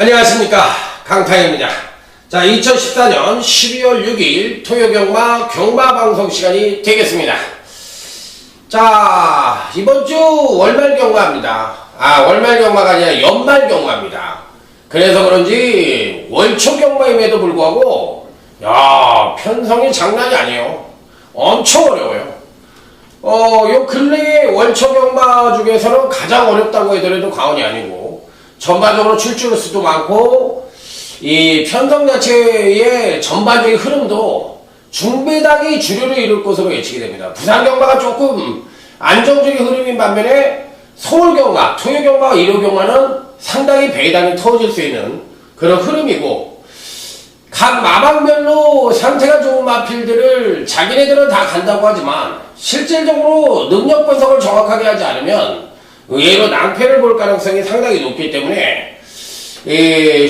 안녕하십니까, 강타입니다. 자, 2014년 12월 6일 토요경마 경마방송 시간이 되겠습니다. 자, 이번주 월말경마입니다. 월말경마가 아니라 연말경마입니다. 그래서 그런지 월초경마임에도 불구하고 편성이 장난이 아니에요. 엄청 어려워요. 요 근래의 월초경마 중에서는 가장 어렵다고 해더라도 과언이 아니고, 전반적으로 출주 수도 많고, 이 편성 자체의 전반적인 흐름도 중배당이 주류를 이룰 것으로 예측이 됩니다. 부산경마가 조금 안정적인 흐름인 반면에 서울경마, 토요경마와 일요경마는 상당히 배당이 터질 수 있는 그런 흐름이고, 각 마방별로 상태가 좋은 마필들을 자기네들은 다 간다고 하지만 실질적으로 능력 분석을 정확하게 하지 않으면 의외로 낭패를 볼 가능성이 상당히 높기 때문에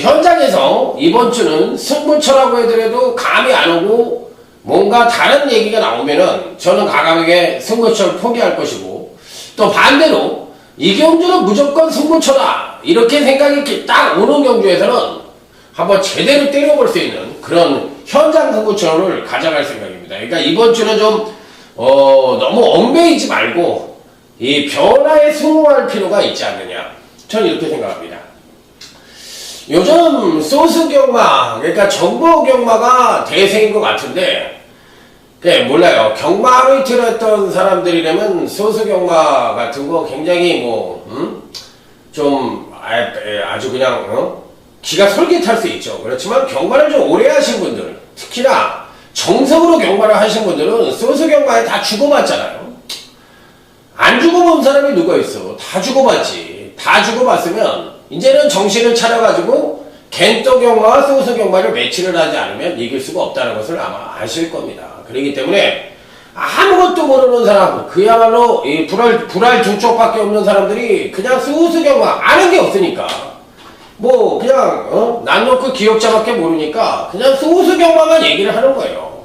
현장에서 이번 주는 승부처라고 해더라도 감이 안 오고 뭔가 다른 얘기가 나오면은 저는 과감하게 승부처를 포기할 것이고, 또 반대로 이 경주는 무조건 승부처다 이렇게 생각이 딱 오는 경주에서는 한번 제대로 때려볼 수 있는 그런 현장 승부처를 가져갈 생각입니다. 그러니까 이번 주는 좀 너무 얽매이지 말고 이 변화에 승부할 필요가 있지 않느냐, 저는 이렇게 생각합니다. 요즘 소수경마, 그러니까 정보경마가 대세인 것 같은데, 몰라요. 경마로 이틀 했던 사람들이라면 소수경마 같은 거 굉장히 좀 아주 그냥 기가 솔깃할 수 있죠. 그렇지만 경마를 좀 오래 하신 분들, 특히나 정석으로 경마를 하신 분들은 소수경마에 다 죽어봤잖아요. 안 죽어본 사람이 누가 있어? 다 죽어봤지. 다 죽어봤으면 이제는 정신을 차려가지고 겐토경마와 소수경마를 매치를 하지 않으면 이길 수가 없다는 것을 아마 아실 겁니다. 그렇기 때문에 아무것도 모르는 사람, 그야말로 이 불알 두 쪽밖에 없는 사람들이 그냥 소수경마 아는 게 없으니까 그냥 난 놓고 기억자밖에 모르니까 그냥 소수경마만 얘기를 하는 거예요.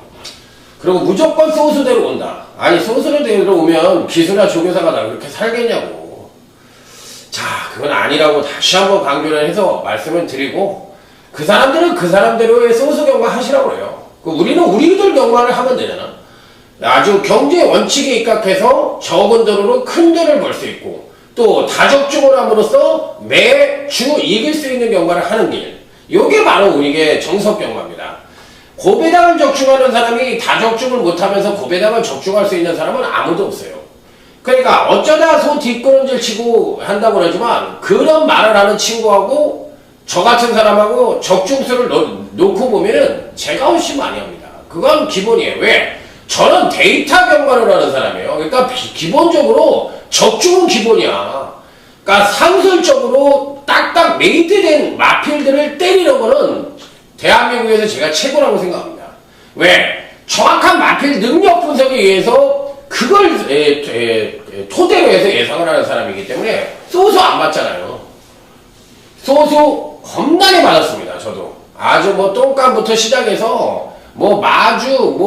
그리고 무조건 소수대로 온다. 아니, 소수대로 오면 기수나 조교사가 나 그렇게 살겠냐고. 자, 그건 아니라고 다시 한번 강조를 해서 말씀을 드리고, 그 사람들은 그 사람대로의 소수경마 하시라고 그래요. 우리는 우리들 경마를 하면 되잖아. 아주 경제 원칙에 입각해서 적은 돈으로 큰 돈을 벌 수 있고, 또 다적중을 함으로써 매주 이길 수 있는 경마를 하는 길. 요게 바로 우리의 정석경마입니다. 고배당을 적중하는 사람이 다적중을 못하면서 고배당을 적중할 수 있는 사람은 아무도 없어요. 그러니까 어쩌다 소 뒷걸음질 치고 한다고 그러지만, 그런 말을 하는 친구하고 저 같은 사람하고 적중수를 놓고 보면은 제가 훨씬 많이 합니다. 그건 기본이에요. 왜? 저는 데이터 경마를 하는 사람이에요. 그러니까 기본적으로 적중은 기본이야. 그러니까 상술적으로 딱딱 메이드된 마필들을 때리는 거는 대한민국에서 제가 최고라고 생각합니다. 왜? 정확한 마필 능력 분석에 의해서 그걸 토대로 해서 예상을 하는 사람이기 때문에 소수 안 맞잖아요. 소수 겁나게 맞았습니다. 저도 아주 똥감부터 시작해서 마주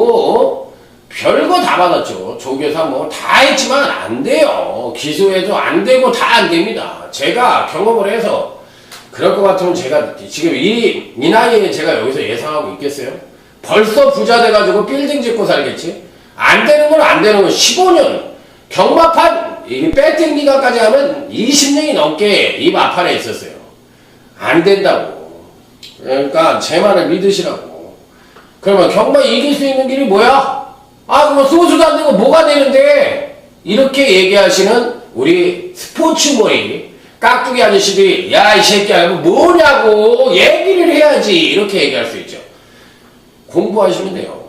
별거 다 받았죠. 조교사 다 했지만 안 돼요. 기수해도 안 되고 다 안 됩니다. 제가 경험을 해서 그럴 것 같으면 제가 지금 이 나이에 제가 여기서 예상하고 있겠어요? 벌써 부자 돼가지고 빌딩 짓고 살겠지? 안 되는 건 안 되는 건 15년 경마판 배팅 기간까지 하면 20년이 넘게 이 마판에 있었어요. 안 된다고. 그러니까 제 말을 믿으시라고. 그러면 경마 이길 수 있는 길이 뭐야? 그럼 소수도 안 되고 뭐가 되는데? 이렇게 얘기하시는 우리 스포츠머리 깍두기 아저씨들이 야, 이 새끼야, 이거 뭐냐고 얘기를 해야지 이렇게 얘기할 수 있죠. 공부하시면 돼요.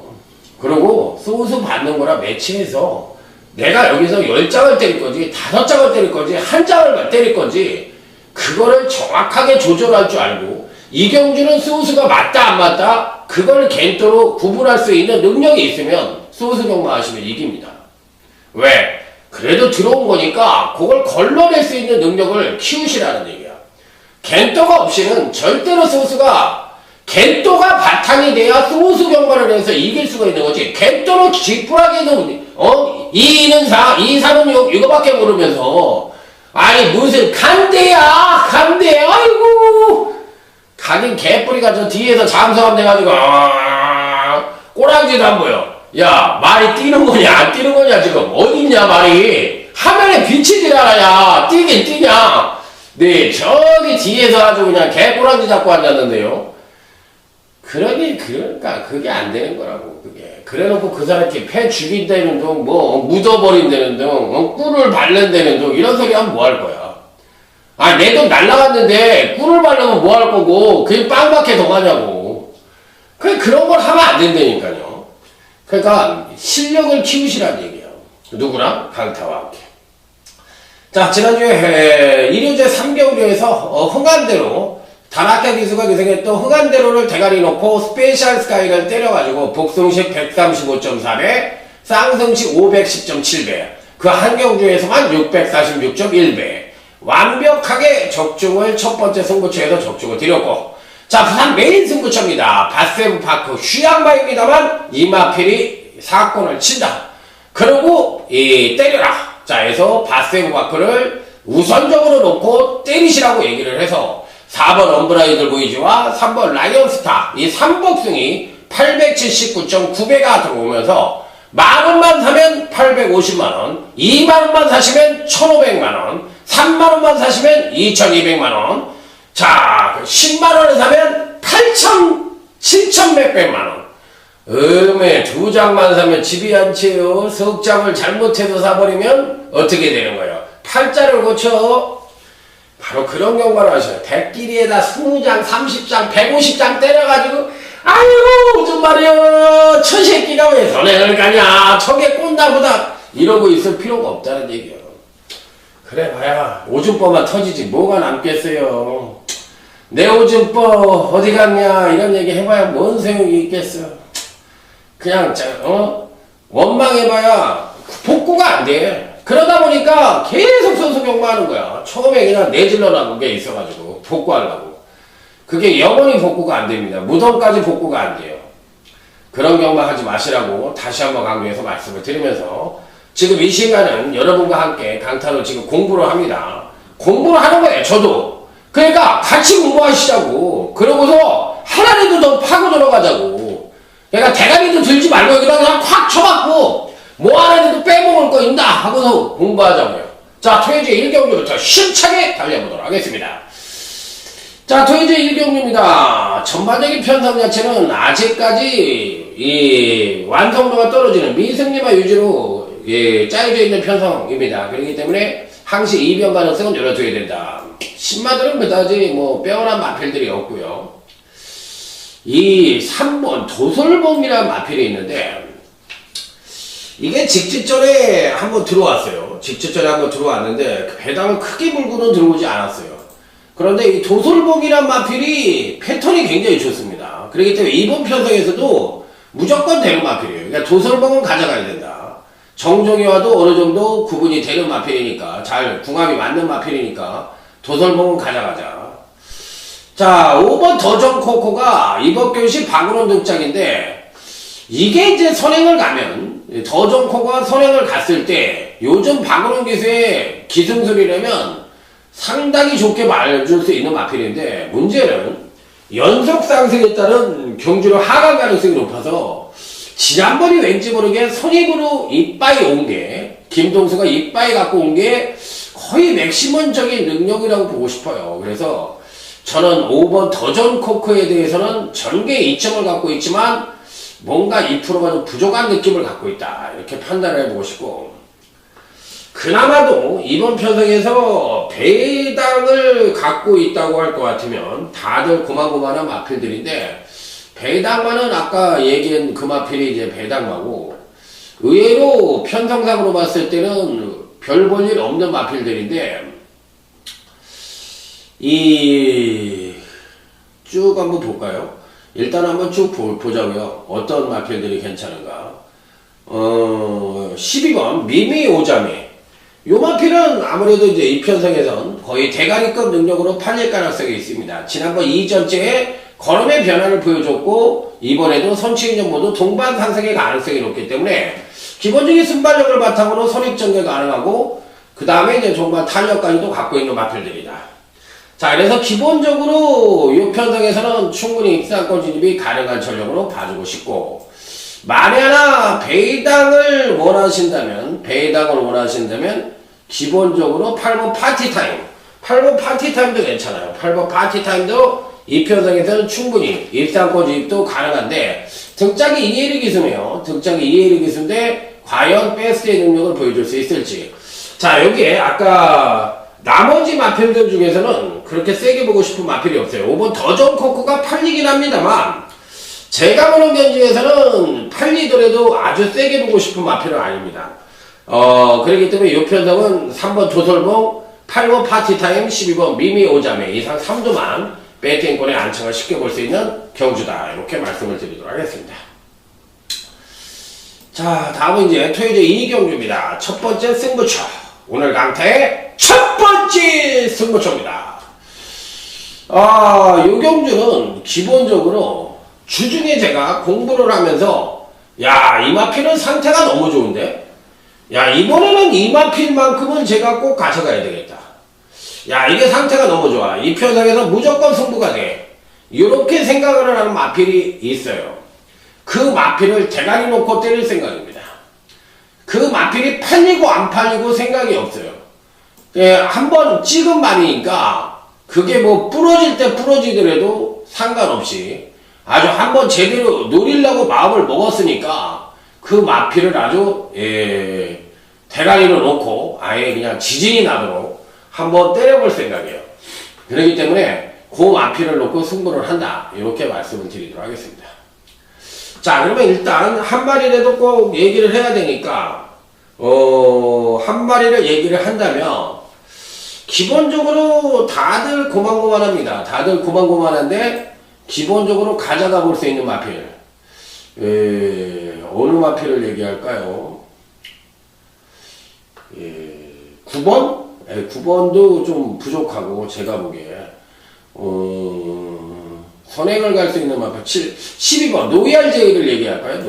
그리고 소수 받는 거랑 매치해서 내가 여기서 10장을 때릴 건지 5장을 때릴 건지 1장을 때릴 건지 그거를 정확하게 조절할 줄 알고, 이 경주는 소수가 맞다 안 맞다 그걸 겐토로 구분할 수 있는 능력이 있으면 소수 경마 하시면 이깁니다. 왜? 그래도 들어온 거니까 그걸 걸러낼 수 있는 능력을 키우시라는 얘기야. 겐토가 없이는 절대로 겐토가 바탕이 돼야 소수 경마를 해서 이길 수가 있는 거지. 겐토로 지푸라기도 2는 4, 2, 3은 6 이거밖에 모르면서 무슨 간대야 아이고 가긴 개뿌리가 저 뒤에서 잠수함 돼가지고 꼬랑지도 안 보여. 야, 말이 뛰는 거냐 안 뛰는 거냐 지금 어딨냐 말이. 화면에 비치질 않아야 뛰긴 뛰냐. 네, 저기 뒤에서 아주 그냥 개꼬랑지 잡고 앉았는데요. 그러니까 그게 안 되는 거라고. 그게 그래놓고 그 사람 이렇게 패 죽인다는 둥, 뭐 묻어버린다는 둥, 꿀을 바른다는 둥 이런 소리 하면 뭐 할 거야. 아, 내 돈 날라갔는데 꿀을 바르면 뭐 할 거고 그게 빵밖에 더 가냐고. 그런 걸 하면 안 된다니까요. 그러니까 실력을 키우시라는 얘기예요. 누구랑? 강타와 함께. 자, 지난주에 일요제 3개월에서 흥한대로 단학교 기수가 기생했던 흥한대로를 대가리 놓고 스페셜 스카이를 때려가지고 복승식 135.4배, 쌍승식 510.7배, 그 한 경주에서만 646.1배 완벽하게 적중을 첫 번째 승부처에서 적중을 드렸고, 자, 부산 메인 승부처입니다. 바세브파크 휴양마입니다만 이마필이 사건을 친다. 그리고 때려라. 자, 해서 바세브파크를 우선적으로 놓고 때리시라고 얘기를 해서 4번 엄브라이들 보이지와 3번 라이언스타 이 3복승이 879.9배가 들어오면서 만원만 사면 850만원, 2만원만 사시면 1500만원, 3만원만 사시면 2200만원, 자, 10만원에 사면 7천 몇백만원. 두 장만 사면 집이 안 채요. 석 장을 잘못해서 사버리면 어떻게 되는 거예요? 8자를 고쳐. 바로 그런 경우를 하셔요. 대끼리에다 20장, 30장, 150장 때려가지고 아이고 좀 말이야 처새끼가 왜 선행을 가냐 저게 꼰다보다 이러고 있을 필요가 없다는 얘기예요. 그래 봐야 오줌버만 터지지 뭐가 남겠어요. 내 오줌버 어디 갔냐 이런 얘기 해봐야 뭔 소용이 있겠어. 그냥 원망해봐야 복구가 안 돼. 그러다 보니까 계속 소수경마하는 거야. 처음에 그냥 내질러 나온 게 있어가지고 복구하려고. 그게 영원히 복구가 안 됩니다. 무덤까지 복구가 안 돼요. 그런 경마 하지 마시라고 다시 한번 강조해서 말씀을 드리면서 지금 이 시간은 여러분과 함께 강타로 지금 공부를 합니다. 공부를 하는 거예요. 저도. 그러니까 같이 공부하시자고. 그러고서 하나라도 더 파고 들어가자고. 그러니까 대가리도 들지 말고 여기다 그냥 콱 쳐박고 뭐 하나라도 빼먹을 거 있나 하고서 공부하자고요. 자, 토요제 1경주부터 힘차게 달려보도록 하겠습니다. 자, 토요제 1경주입니다. 전반적인 편성 자체는 아직까지 이 완성도가 떨어지는 미승리만 유지로 짜여져 있는 편성입니다. 그렇기 때문에 항시 이변 가능성은 열어둬야 된다. 신마들은 그다지 뭐 빼어난 마필들이 없고요. 이 3번 도솔봉이라는 마필이 있는데 이게 직지전에 한번 들어왔어요. 직지전에 한번 들어왔는데 그 배당은 크게 물고는 들어오지 않았어요. 그런데 이 도솔봉이란 마필이 패턴이 굉장히 좋습니다. 그렇기 때문에 이번 편성에서도 무조건 되는 마필이에요. 그러니까 도솔봉은 가져가야 된다. 정종이와도 어느 정도 구분이 되는 마필이니까 잘 궁합이 맞는 마필이니까 도솔봉은 가져가자. 자, 5번 더정코코가 이번 교시 박은원 등짝인데 이게 이제 선행을 가면 더정코가 선행을 갔을 때 요즘 박은원 기수의 기승술이라면 상당히 좋게 말해줄 수 있는 마필인데 문제는 연속 상승에 따른 경주로 하강 가능성이 높아서 지난번이 왠지 모르게 선입으로 이빠이 온 게 김동수가 이빠이 갖고 온 게 거의 맥시멈적인 능력이라고 보고 싶어요. 그래서 저는 5번 더전코크에 대해서는 전개 2점을 갖고 있지만 뭔가 2%가 좀 부족한 느낌을 갖고 있다. 이렇게 판단을 해보고 싶고 그나마도 이번 편성에서 배당을 갖고 있다고 할 것 같으면 다들 고만고만한 마필들인데 배당만은 아까 얘기한 그 마필이 이제 배당마고 의외로 편성상으로 봤을 때는 별 볼 일 없는 마필들인데 쭉 한번 볼까요? 일단 한번 쭉 보자고요. 어떤 마필들이 괜찮은가. 12번 미미 오자미. 요 마필은 아무래도 이제 이 편성에선 거의 대가리급 능력으로 팔릴 가능성이 있습니다. 지난번 이전째에 걸음의 변화를 보여줬고 이번에도 선취인전 모두 동반 상승의 가능성이 높기 때문에 기본적인 순발력을 바탕으로 선입전개 가능하고 그 다음에 이제 정말 탄력까지도 갖고 있는 마필들이다. 자, 그래서 기본적으로 이 편성에서는 충분히 입상권 진입이 가능한 전력으로 봐주고 싶고, 만에 하나 배당을 원하신다면 기본적으로 8번 파티타임, 8번 파티타임도 괜찮아요. 8번 파티타임도 이 편성에서는 충분히 입상권 진입도 가능한데, 등짝이 2L 기수네요. 등짝이 2L 기수인데 과연 베스트의 능력을 보여줄 수 있을지. 자, 여기에 아까 나머지 마필들 중에서는 그렇게 세게 보고 싶은 마필이 없어요. 5번 더전 코크가 팔리긴 합니다만, 제가 보는 견지에서는 팔리더라도 아주 세게 보고 싶은 마필은 아닙니다. 그렇기 때문에 이 편성은 3번 도솔봉, 8번 파티타임, 12번 미미 오자매 이상 3조만 배팅권에 안착을 쉽게 볼 수 있는 경주다. 이렇게 말씀을 드리도록 하겠습니다. 자, 다음은 이제 토요일 2경주입니다. 첫 번째 승부처. 오늘 강타의 첫 번째 승부처입니다. 이 경주는 기본적으로 주중에 제가 공부를 하면서, 야, 이 마필은 상태가 너무 좋은데? 야, 이번에는 이 마필만큼은 제가 꼭 가져가야 되겠다. 야, 이게 상태가 너무 좋아. 이 편성에서 무조건 승부가 돼. 이렇게 생각을 하는 마필이 있어요. 그 마필을 대가리 놓고 때릴 생각입니다. 그 마필이 팔리고 안 팔리고 생각이 없어요. 한번 찍은 말이니까 그게 뭐 부러질 때 부러지더라도 상관없이 아주 한번 제대로 노리려고 마음을 먹었으니까 그 마필을 아주 대가리로 놓고 아예 그냥 지진이 나도록 한번 때려볼 생각이에요. 그렇기 때문에 그 마필을 놓고 승부를 한다. 이렇게 말씀을 드리도록 하겠습니다. 자, 그러면 일단 한 마리라도 꼭 얘기를 해야 되니까 한 마리를 얘기를 한다면 기본적으로 다들 고만고만합니다. 다들 고만고만한데 기본적으로 가져가 볼 수 있는 마필. 어느 마필을 얘기할까요? 9번? 9번도 좀 부족하고 제가 보기에 선행을 갈 수 있는 마필 12번 노얄제이를 얘기할까요?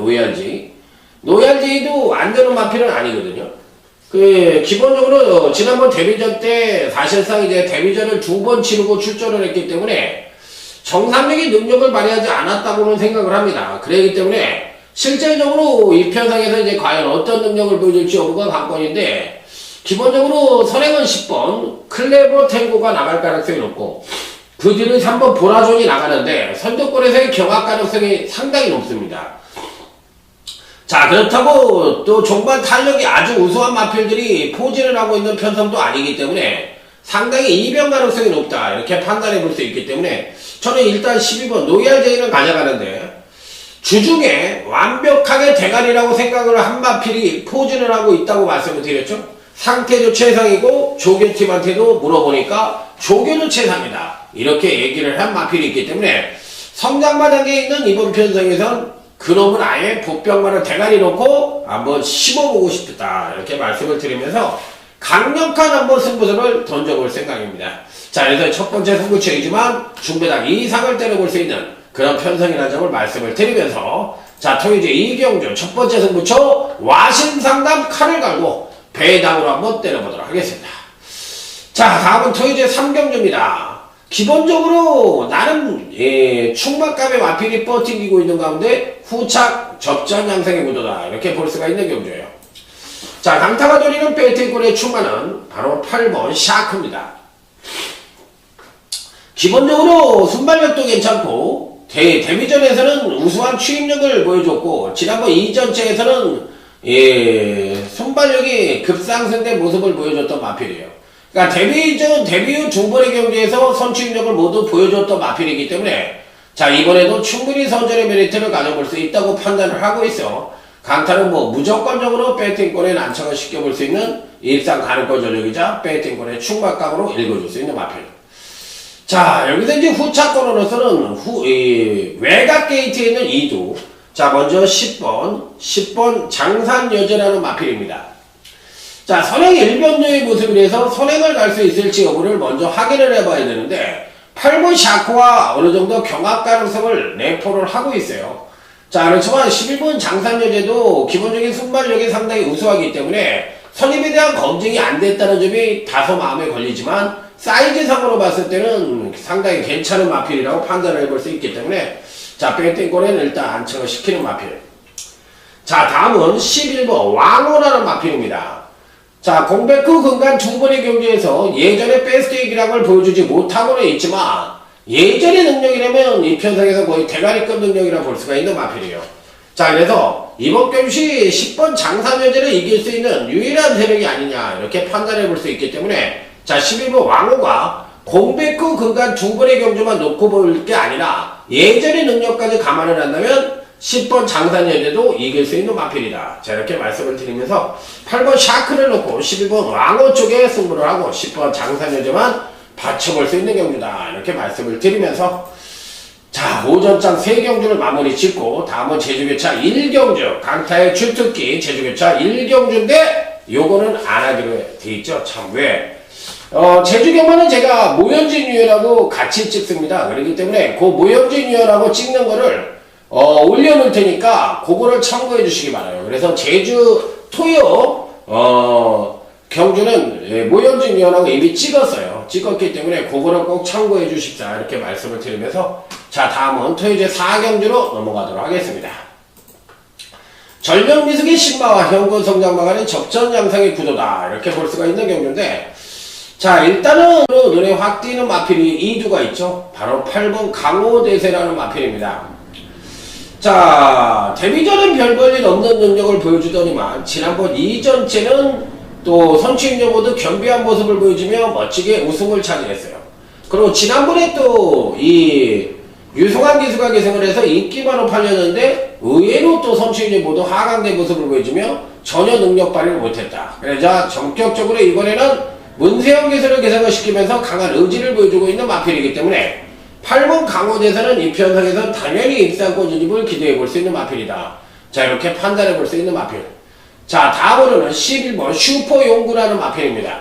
노얄제이도 안 되는 마필은 아니거든요. 기본적으로 지난번 데뷔전 때 사실상 이제 데뷔전을 2번 치르고 출전을 했기 때문에 정상적인 능력을 발휘하지 않았다고는 생각을 합니다. 그렇기 때문에 실질적으로 이 편성에서 이제 과연 어떤 능력을 보여줄지 여부가 관건인데, 기본적으로 선행은 10번 클레버 탱고가 나갈 가능성이 높고, 그 뒤는 3번 보라존이 나가는데 선두권에서의 경합 가능성이 상당히 높습니다. 자, 그렇다고 또 종반 탄력이 아주 우수한 마필들이 포진을 하고 있는 편성도 아니기 때문에 상당히 이변 가능성이 높다. 이렇게 판단해 볼 수 있기 때문에 저는 일단 12번 노얄제이는 가져가는데, 주중에 완벽하게 대가리라고 생각을 한 마필이 포진을 하고 있다고 말씀을 드렸죠. 상태도 최상이고 조교팀한테도 물어보니까 조교도 최상이다. 이렇게 얘기를 한 마필이 있기 때문에 성장마당에 있는 이번 편성에선 그놈은 아예 복병만을 대가리 놓고 한번 씹어보고 싶다. 이렇게 말씀을 드리면서 강력한 한번 승부수를 던져볼 생각입니다. 자, 그래서 첫 번째 승부처이지만 중배당 이상을 때려볼 수 있는 그런 편성이라는 점을 말씀을 드리면서, 자, 토요제 2경주 첫 번째 승부처 와신상담 칼을 갈고 배당으로 한번 때려보도록 하겠습니다. 자, 다음은 토요제 3경주입니다. 기본적으로 나는 충막감의 마필이 버티고 있는 가운데 후착 접전 양상의 구도다. 이렇게 볼 수가 있는 경주예요. 자, 강타가 돌리는 배팅권의 충만은 바로 8번 샤크입니다. 기본적으로 순발력도 괜찮고 데뷔전에서는 우수한 추임력을 보여줬고, 지난번 이전체에서는 순발력이 급상승된 모습을 보여줬던 마필이에요. 그러니까 데뷔 후 2번의 경기에서 선취력을 모두 보여줬던 마필이기 때문에, 자, 이번에도 충분히 선전의 메리트를 가져볼 수 있다고 판단을 하고 있어. 강타는 뭐 무조건적으로 배팅권에 난청을 시켜볼 수 있는 일상 가능권 전력이자 배팅권의 충막감으로 읽어줄 수 있는 마필. 자, 여기서 이제 후차권으로서는 외곽 게이트에 있는 2두. 자, 먼저 10번 장산여제라는 마필입니다. 자, 선행 1변조의 모습을 해서 선행을 갈 수 있을지 여부를 먼저 확인을 해봐야 되는데, 8번 샤크와 어느 정도 경합 가능성을 내포를 하고 있어요. 자, 그렇지만 11번 장산여제도 기본적인 순발력이 상당히 우수하기 때문에 선임에 대한 검증이 안 됐다는 점이 다소 마음에 걸리지만, 사이즈상으로 봤을 때는 상당히 괜찮은 마필이라고 판단을 해볼 수 있기 때문에 자, 뺑땡골에는 일단 안착을 시키는 마필. 자, 다음은 11번 왕호라는 마필입니다. 자, 공백 후 근간 두 번의 경기에서 예전의 베스트의 기량을 보여주지 못하고는 있지만 예전의 능력이라면 이 편성에서 거의 대가리급 능력이라 볼 수가 있는 마필이에요. 자, 그래서 이번 경시 10번 장사면제를 이길 수 있는 유일한 세력이 아니냐 이렇게 판단해 볼 수 있기 때문에 자, 11번 왕호가 공백 후 근간 두 번의 경주만 놓고 볼 게 아니라 예전의 능력까지 감안을 한다면 10번 장사년에도 이길 수 있는 마필이다. 자, 이렇게 말씀을 드리면서 8번 샤크를 놓고 11번 왕호 쪽에 승부를 하고 10번 장사년에만 받쳐볼 수 있는 경주다. 이렇게 말씀을 드리면서 자, 오전장 3경주를 마무리 짓고 다음은 제주교차 1경주 강타의 주특기 제주교차 1경주인데 요거는 안 하기로 돼 있죠. 참 왜? 제주경마는 제가 모현진 유연하고 같이 찍습니다. 그렇기 때문에 그 모현진 유연하고 찍는 거를 올려놓을 테니까 그거를 참고해 주시기 바라요. 그래서 제주 토요 경주는 모현진 위원하고 이미 찍었기 때문에 그거를 꼭 참고해 주십사 이렇게 말씀을 드리면서 자, 다음은 토요제 4경주로 넘어가도록 하겠습니다. 전력미숙의 신마와 현건성장마간의 적전양상의 구도다 이렇게 볼 수가 있는 경주인데 자, 일단은 눈에 확 띄는 마필이 2두가 있죠. 바로 8번 강호대세라는 마필입니다. 자, 데뷔전은 별 볼일 없는 능력을 보여주더니만 지난번 이전째는 또 선취인력 모두 겸비한 모습을 보여주며 멋지게 우승을 차지했어요. 그리고 지난번에 또 이 유승환 기수가 계승을 해서 인기만으로 팔렸는데 의외로 또 선취인력 모두 하강된 모습을 보여주며 전혀 능력 발휘를 못했다. 그래서 전격적으로 이번에는 문세영 기수를 계승을 시키면서 강한 의지를 보여주고 있는 마필이기 때문에 8번 강호대사는 이 편성에서 당연히 입상권 진입을 기대해 볼 수 있는 마필이다. 자, 이렇게 판단해 볼 수 있는 마필. 자, 다음으로는 11번 슈퍼용구라는 마필입니다.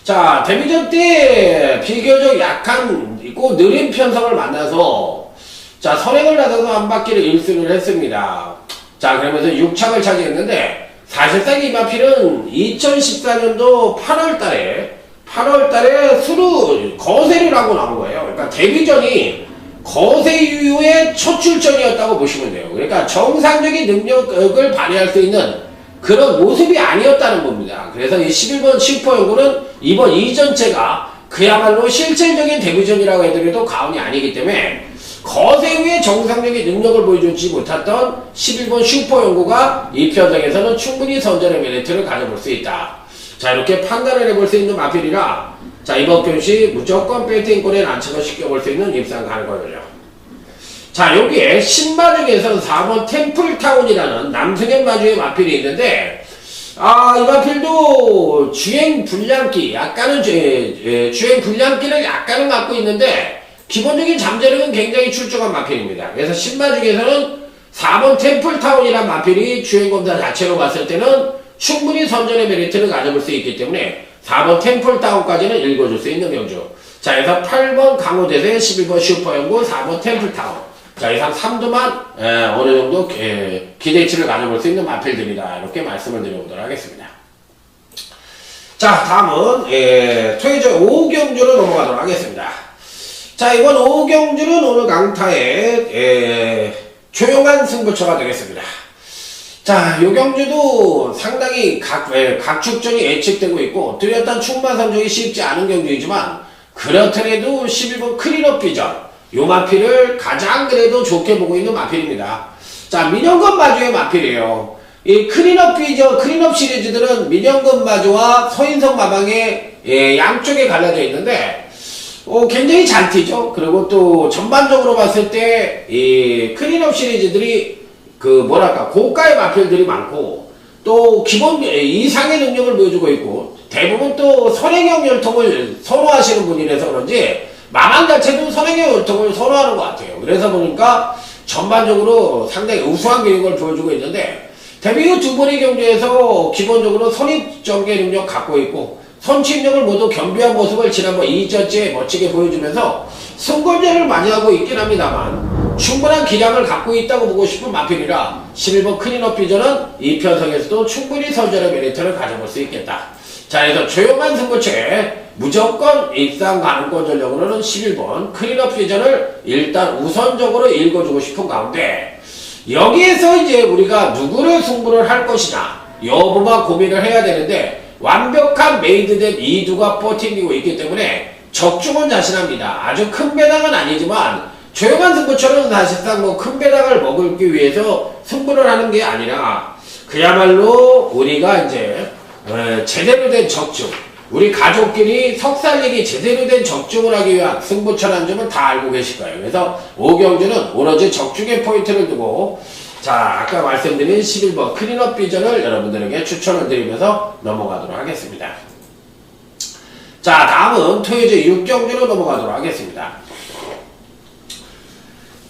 자, 데뷔전 때 비교적 약한 있고 느린 편성을 만나서 자, 선행을 나서서 한 바퀴를 1승을 했습니다. 자, 그러면서 6착을 차지했는데 사실상 이 마필은 2014년도 8월달에 수루 거세를 하고 나온 거예요. 그러니까 데뷔전이 거세 이후의 첫 출전이었다고 보시면 돼요. 그러니까 정상적인 능력을 발휘할 수 있는 그런 모습이 아니었다는 겁니다. 그래서 이 11번 슈퍼연구는 이번 이전체가 그야말로 실질적인 데뷔전이라고 해도 과언이 아니기 때문에 거세 후에 정상적인 능력을 보여주지 못했던 11번 슈퍼연구가 이 편성에서는 충분히 선전의 메리트를 가져볼 수 있다. 자, 이렇게 판단을 해볼 수 있는 마필이라 자, 이번 경시 무조건 배팅골에 안착을 시켜볼 수 있는 입상 가능하거든요. 자, 여기에 신마 중에서 4번 템플타운이라는 남승현 마주의 마필이 있는데 이 마필도 주행 불량기 약간은 주행 불량기를 약간은 갖고 있는데 기본적인 잠재력은 굉장히 출중한 마필입니다. 그래서 신마 중에서는 4번 템플타운이라는 마필이 주행검사 자체로 봤을 때는 충분히 선전의 메리트를 가져볼 수 있기 때문에 4번 템플타운까지는 읽어줄 수 있는 경주. 자, 그래서 8번 강호대세, 11번 슈퍼연구, 4번 템플타운. 자, 이상 3두만 어느 정도 기대치를 가져볼 수 있는 마필들이다. 이렇게 말씀을 드려보도록 하겠습니다. 자, 다음은 토요제 5경주로 넘어가도록 하겠습니다. 자, 이번 5경주는 오늘 강타의 조용한 승부처가 되겠습니다. 자, 요 경주도 상당히 각축전이 예측되고 있고 뚜렷한 충마 선정이 쉽지 않은 경주이지만 그렇더라도 11번 클린업 비전 요 마필을 가장 그래도 좋게 보고 있는 마필입니다. 자, 민영건 마주의 마필이에요. 이 클린업 비전, 클린업 시리즈들은 민영건 마주와 서인성 마방의 양쪽에 갈라져 있는데 굉장히 잘 튀죠. 그리고 또 전반적으로 봤을 때 이 클린업 시리즈들이 고가의 마필들이 많고 또 기본 이상의 능력을 보여주고 있고 대부분 또 선행형 열통을 선호하시는 분이라서 그런지 마방 자체도 선행형 열통을 선호하는 것 같아요. 그래서 보니까 전반적으로 상당히 우수한 기능을 보여주고 있는데 데뷔 후 두 번의 경주에서 기본적으로 선입전개 능력 갖고 있고 선취력을 모두 겸비한 모습을 지난번 2전째에 멋지게 보여주면서 승권제를 맞이하고 있긴 합니다만 충분한 기량을 갖고 있다고 보고 싶은 마필이라 11번 클린업 비전은 이 편성에서도 충분히 선전의 메리트를 가져볼 수 있겠다. 자, 그래서 조용한 승부처에 무조건 입상 가능권 전력으로는 11번 클린업 비전을 일단 우선적으로 읽어주고 싶은 가운데, 여기에서 이제 우리가 누구를 승부를 할 것이냐 여부만 고민을 해야 되는데, 완벽한 메이드된 이두가 버티고 있기 때문에 적중은 자신합니다. 아주 큰 배당은 아니지만 조용한 승부처는 사실상 뭐 큰 배당을 먹기 위해서 승부를 하는 게 아니라 그야말로 우리가 이제 제대로 된 적중, 우리 가족끼리 석살리기 제대로 된 적중을 하기 위한 승부처라는 점은 다 알고 계실 거예요. 그래서 오경주는 오로지 적중의 포인트를 두고, 자, 아까 말씀드린 11번 클린업 비전을 여러분들에게 추천을 드리면서 넘어가도록 하겠습니다. 자, 다음은 토요제 6경주로 넘어가도록 하겠습니다.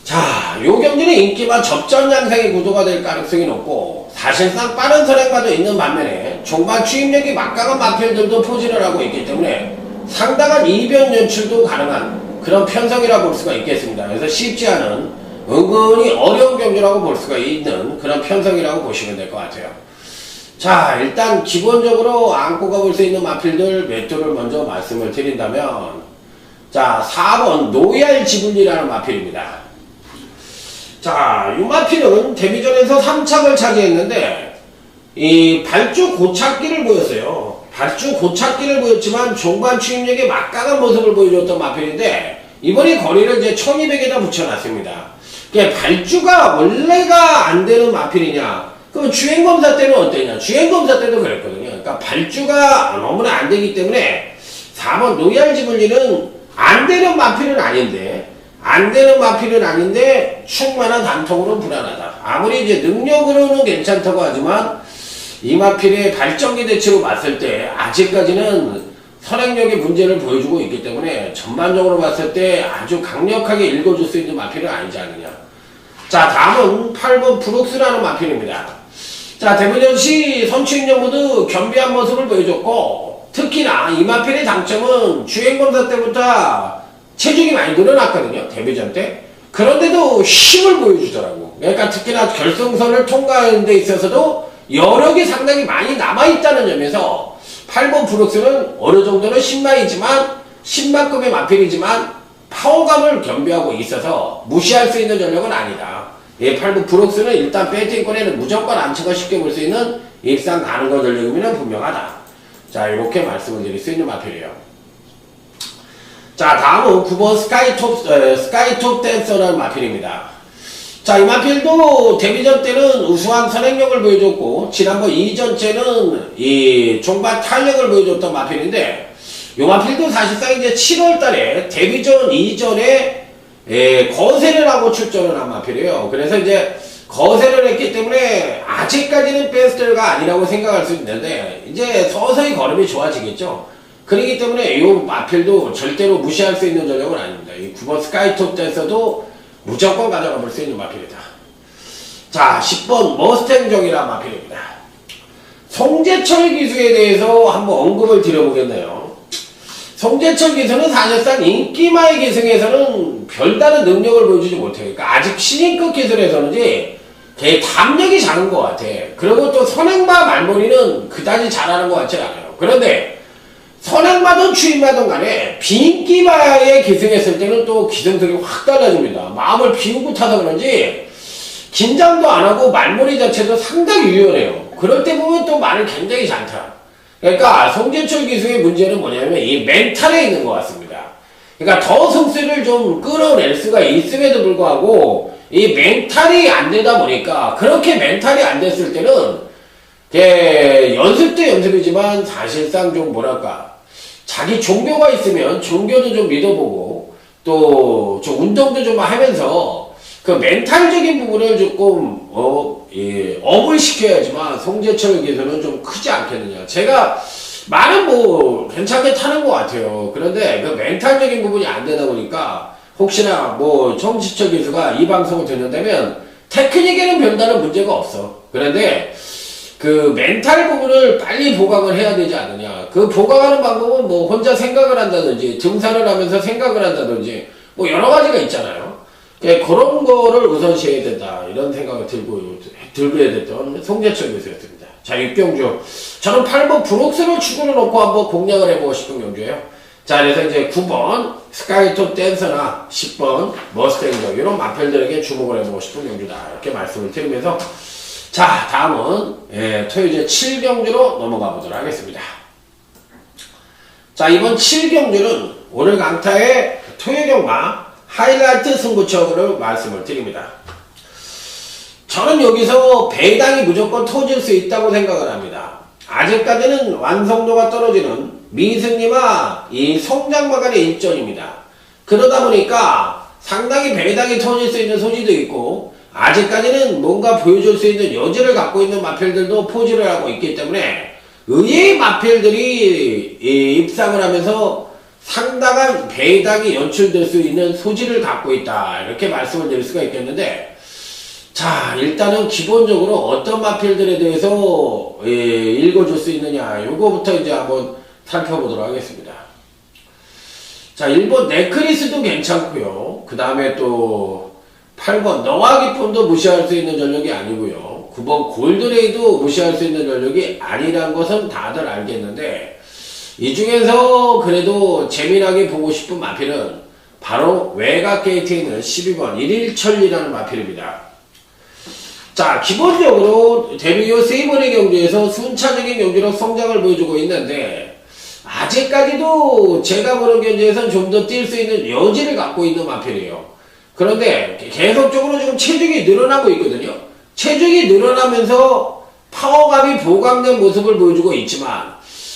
자, 요 경기는 인기만 접전 양상의 구도가 될 가능성이 높고, 사실상 빠른 선행과도 있는 반면에 종반 추임력이 막강한 마필들도 포진을 하고 있기 때문에 상당한 이변 연출도 가능한 그런 편성이라고 볼 수가 있겠습니다. 그래서 쉽지 않은, 은근히 어려운 경기라고 볼 수가 있는 그런 편성이라고 보시면 될 것 같아요. 자, 일단 기본적으로 안고 가볼 수 있는 마필들 몇 조를 먼저 말씀을 드린다면, 자, 4번 노얄 지분이라는 마필입니다. 자, 이 마필은 데뷔전에서 3착을 차지했는데 이 발주 고착기를 보였어요. 발주 고착기를 보였지만 종반 추임력의 막강한 모습을 보여줬던 마필인데, 이번에 거리를 이제 1200에다 붙여놨습니다. 그러니까 발주가 원래가 안 되는 마필이냐? 그럼 주행검사 때는 어땠냐? 주행검사 때도 그랬거든요. 그러니까 발주가 너무나 안 되기 때문에 4번 노얄 지분리는 안 되는 마필은 아닌데, 충만한 단통으로는 불안하다. 아무리 이제 능력으로는 괜찮다고 하지만 이 마필의 발전기 대치로 봤을 때 아직까지는 선행력의 문제를 보여주고 있기 때문에 전반적으로 봤을 때 아주 강력하게 읽어줄 수 있는 마필은 아니지 않느냐. 자, 다음은 8번 브룩스라는 마필입니다. 자, 데뷔전 시 선취인력 모두 겸비한 모습을 보여줬고, 특히나 이 마필의 장점은 주행검사 때부터 체중이 많이 늘어났거든요, 데뷔전 때. 그런데도 힘을 보여주더라고. 그러니까 특히나 결승선을 통과하는 데 있어서도 여력이 상당히 많이 남아있다는 점에서 8번 브룩스는 어느 정도는 신마급의 마필이지만 파워감을 겸비하고 있어서 무시할 수 있는 전력은 아니다. 예, 8번 브룩스는 일단 배팅권에는 무조건 안치가 쉽게 볼 수 있는 입상 가능한 전력이면 분명하다. 자, 이렇게 말씀을 드릴 수 있는 마필이에요. 자, 다음은 9번 스카이톱 댄서라는 마필입니다. 자, 이 마필도 데뷔전 때는 우수한 선행력을 보여줬고, 지난번 이전째는 이 종반 탄력을 보여줬던 마필인데, 이 마필도 사실상 이제 7월 달에 데뷔전 이전에 거세를 하고 출전을 한 마필이에요. 그래서 이제 거세를 했기 때문에 아직까지는 베스트가 아니라고 생각할 수 있는데, 이제 서서히 걸음이 좋아지겠죠. 그렇기 때문에 이 마필도 절대로 무시할 수 있는 전력은 아닙니다. 이 9번 스카이톱 댄서도 무조건 가져가 볼 수 있는 마필이다. 자, 10번 머스탱정이라는 마필입니다. 송재철 기수에 대해서 한번 언급을 드려보겠네요. 송재철 기수는 사실상 인기마의 기승에서는 별다른 능력을 보여주지 못해요. 그러니까 아직 신인급 기술에서는지 되게 담력이 작은 것 같아. 그리고 또 선행마 말머리는 그다지 잘하는 것 같지 않아요. 그런데 선행마든 추임마든 간에 비인기마에 기승했을 때는 또 기승성이 확 달라집니다. 마음을 비우고 타서 그런지 긴장도 안 하고 말머리 자체도 상당히 유연해요. 그럴 때 보면 또 말을 굉장히 잘 타. 그러니까 송재철 기수의 문제는 뭐냐면 이 멘탈에 있는 것 같습니다. 그러니까 더 승수를 좀 끌어낼 수가 있음에도 불구하고 이 멘탈이 안 되다 보니까, 그렇게 멘탈이 안 됐을 때는 연습도 연습이지만 사실상 좀 뭐랄까, 자기 종교가 있으면 종교도 좀 믿어보고 또 좀 운동도 좀 하면서 그 멘탈적인 부분을 조금 업을 시켜야지만 송재철 기수는 좀 크지 않겠느냐. 제가 말은 뭐 괜찮게 타는 것 같아요. 그런데 그 멘탈적인 부분이 안 되다 보니까 혹시나 뭐 송재철 기수가 이 방송을 듣는다면 테크닉에는 별다른 문제가 없어. 그런데 그 멘탈 부분을 빨리 보강을 해야 되지 않느냐. 그 보강하는 방법은 뭐 혼자 생각을 한다든지 등산을 하면서 생각을 한다든지 뭐 여러 가지가 있잖아요. 그런 거를 우선시해야 된다, 이런 생각을 들고 해야 됐던 송재철 교수였습니다. 자, 6경주. 저는 8번 브록스를 축으로 놓고 한번 공략을 해보고 싶은 경주예요. 자, 그래서 이제 9번 스카이톱 댄서나 10번 머스탱저 이런 마필들에게 주목을 해보고 싶은 경주다. 이렇게 말씀을 드리면서 자, 다음은 토요제 7경주로 넘어가 보도록 하겠습니다. 자, 이번 7경주는 오늘 강타의 토요경마 하이라이트 승부처를 말씀을 드립니다. 저는 여기서 배당이 무조건 터질 수 있다고 생각을 합니다. 아직까지는 완성도가 떨어지는 미승리와 이 성장마 간의 일전입니다. 그러다 보니까 상당히 배당이 터질 수 있는 소지도 있고 아직까지는 뭔가 보여줄 수 있는 여지를 갖고 있는 마필들도 포지를 하고 있기 때문에 의외의 마필들이 입상을 하면서 상당한 배당이 연출될 수 있는 소지를 갖고 있다. 이렇게 말씀을 드릴 수가 있겠는데 자, 일단은 기본적으로 어떤 마필들에 대해서 읽어줄 수 있느냐 요거부터 이제 한번 살펴보도록 하겠습니다. 자, 1번 네크리스도 괜찮고요. 그 다음에 또 8번 너와 기쁨도 무시할 수 있는 전력이 아니고요. 9번 골드레이도 무시할 수 있는 전력이 아니란 것은 다들 알겠는데 이 중에서 그래도 재미나게 보고 싶은 마필은 바로 외곽 게이트에 있는 12번 일일천리라는 마필입니다. 자, 기본적으로 데뷔 후 3번의 경주에서 순차적인 경주력 성장을 보여주고 있는데 아직까지도 제가 보는 경주에서는 좀 더 뛸 수 있는 여지를 갖고 있는 마필이에요. 그런데 계속적으로 지금 체중이 늘어나고 있거든요. 체중이 늘어나면서 파워감이 보강된 모습을 보여주고 있지만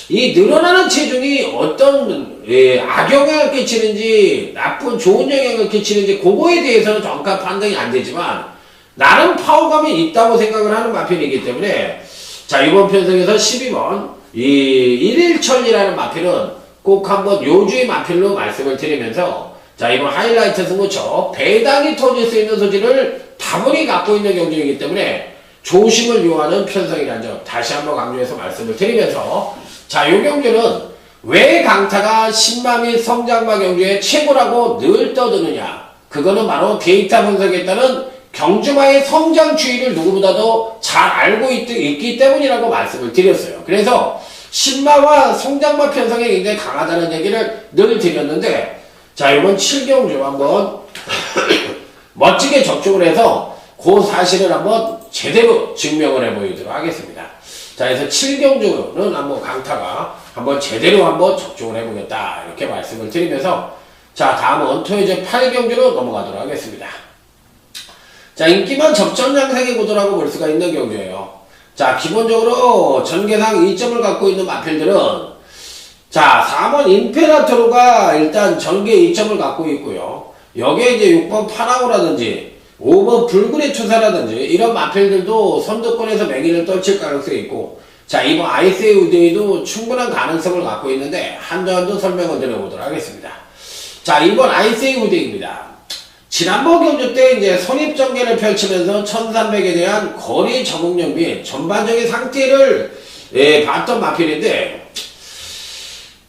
이 늘어나는 체중이 어떤 악영향을 끼치는지 나쁜 좋은 영향을 끼치는지 그거에 대해서는 정확한 판단이 안 되지만 나름 파워감이 있다고 생각을 하는 마필이기 때문에 자, 이번 편성에서 12번 이 일일천리라는 마필은 꼭 한번 요주의 마필로 말씀을 드리면서 자, 이번 하이라이트 승부처 배당이 터질 수 있는 소지를 다분히 갖고 있는 경주이기 때문에 조심을 요하는 편성이라는 점 다시 한번 강조해서 말씀을 드리면서 자, 요 경주는 왜 강타가 신마 및 성장마 경주의 최고라고 늘 떠드느냐 그거는 바로 데이터 분석에 따른 경주마의 성장 추이를 누구보다도 잘 알고 있기 때문이라고 말씀을 드렸어요. 그래서 신마와 성장마 편성이 굉장히 강하다는 얘기를 늘 드렸는데 자, 이번 7경주 한번 멋지게 적중을 해서 그 사실을 한번 제대로 증명을 해보이도록 하겠습니다. 자, 그래서 7경주는 한번 강타가 한번 제대로 한번 적중을 해보겠다 이렇게 말씀을 드리면서 자, 다음은 토요제 8경주로 넘어가도록 하겠습니다. 자, 인기만 접전양상의 구도라고 볼 수가 있는 경주예요. 자, 기본적으로 전개상 2점을 갖고 있는 마필들은 자, 4번 임페라토르가 일단 전개 2점을 갖고 있고요. 여기에 이제 6번 파라오라든지 5번 불굴의 투사라든지 이런 마필들도 선두권에서 맹위를 떨칠 가능성이 있고 자, 이번 아이스의 우대에도 충분한 가능성을 갖고 있는데 한두 설명을 드려보도록 하겠습니다. 자, 이번 아이스의 우대입니다. 지난번 경주 때 이제 선입전개를 펼치면서 1300에 대한 거리 적응력 및 전반적인 상태를 봤던 마필인데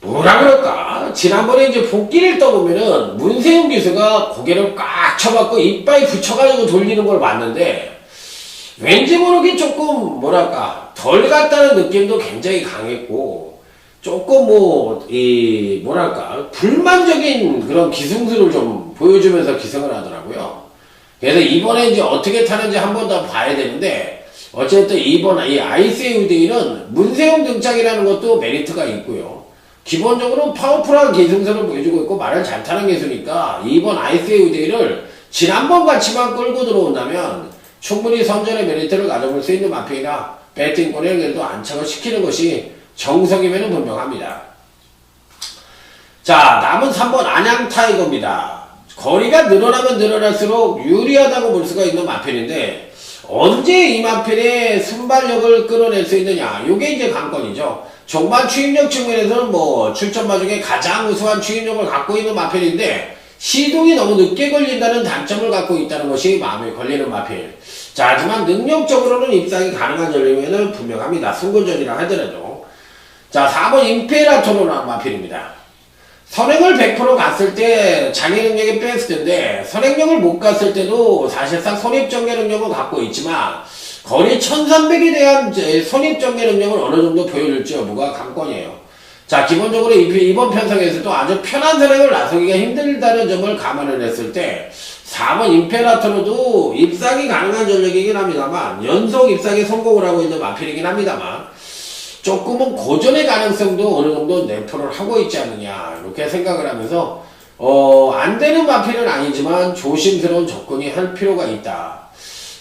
뭐라 그럴까? 지난번에 이제 복귀를 떠보면은 문세윤 기수가 고개를 꽉 쳐박고 이빨 붙여가지고 돌리는 걸 봤는데 왠지 모르게 조금 뭐랄까 덜 같다는 느낌도 굉장히 강했고 조금 뭐랄까 불만적인 그런 기승수를 좀 보여주면서 기승을 하더라고요. 그래서 이번에 이제 어떻게 타는지 한 번 더 봐야 되는데 어쨌든 이번 이 아이스의 우대인은 문세영 등장이라는 것도 메리트가 있고요. 기본적으로 파워풀한 기승수를 보여주고 있고 말을 잘 타는 기수니까 이번 아이스의 우대인을 지난번 같이만 끌고 들어온다면 충분히 선전의 메리트를 가져볼 수 있는 마필이나 배팅권을 그래도 안착을 시키는 것이 정석이면 분명합니다. 자, 남은 3번 안양 타이거입니다. 거리가 늘어나면 늘어날수록 유리하다고 볼 수가 있는 마필인데 언제 이 마필의 순발력을 끌어낼 수 있느냐 요게 이제 관건이죠. 종반 추임력 측면에서는 출전마 중에 가장 우수한 추임력을 갖고 있는 마필인데 시동이 너무 늦게 걸린다는 단점을 갖고 있다는 것이 마음에 걸리는 마필. 자, 하지만 능력적으로는 입상이 가능한 전력에는 분명합니다. 승군전이라 하더라도. 자, 4번 임페라토르라는 마필입니다. 선행을 100% 갔을 때 자기 능력이 뺐을 텐데 선행력을 못 갔을 때도 사실상 선입전개 능력을 갖고 있지만 거리 1300에 대한 선입전개 능력을 어느 정도 보여줄지 여부가 관건이에요. 자, 기본적으로 이번 편성에서도 아주 편한 선행을 나서기가 힘들다는 점을 감안을 했을 때 4번 임페라토로도 입상이 가능한 전력이긴 합니다만 연속 입상에 성공을 하고 있는 마필이긴 합니다만 조금은 고전의 가능성도 어느 정도 내포를 하고 있지 않느냐 이렇게 생각을 하면서 안 되는 마필은 아니지만 조심스러운 접근이 할 필요가 있다.